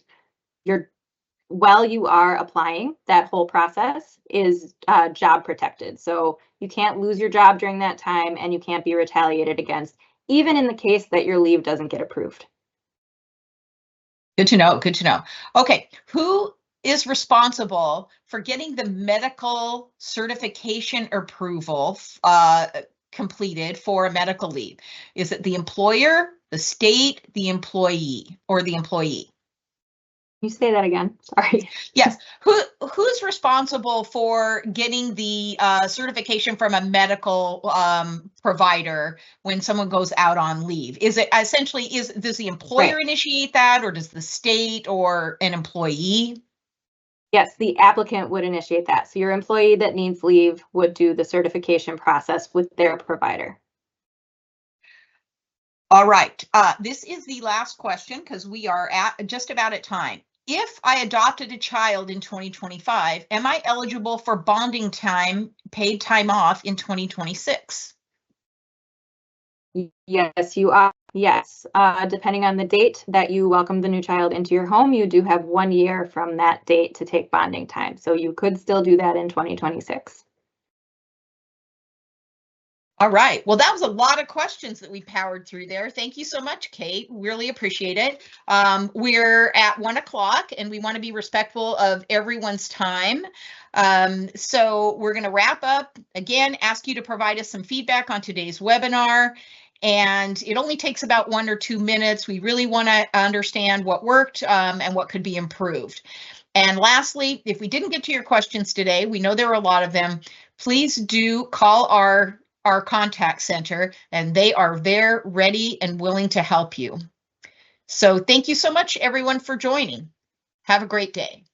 while you are applying, that whole process is job protected. So you can't lose your job during that time and you can't be retaliated against, even in the case that your leave doesn't get approved. Good to know. Good to know. Okay. Who is responsible for getting the medical certification approval completed for a medical leave? Is it the employer, the state, the employee, or the employee? You say that again, sorry. Yes. Who's responsible for getting the certification from a medical provider when someone goes out on leave? Is it essentially, does the employer Right. initiate that, or does the state or an employee? Yes, the applicant would initiate that. So your employee that needs leave would do the certification process with their provider. All right. This is the last question because we are at just about at time. If I adopted a child in 2025, am I eligible for bonding time, paid time off in 2026? Yes, you are. Yes, depending on the date that you welcome the new child into your home, you do have 1 year from that date to take bonding time. So you could still do that in 2026. All right. Well, that was a lot of questions that we powered through there. Thank you so much, Kate. Really appreciate it. We're at 1 o'clock and we want to be respectful of everyone's time. So we're going to wrap up. Again, ask you to provide us some feedback on today's webinar. And it only takes about 1 or 2 minutes. We really want to understand what worked and what could be improved. And lastly, if we didn't get to your questions today, we know there were a lot of them, please do call our contact center, and they are there, ready and willing to help you. So thank you so much, everyone, for joining. Have a great day.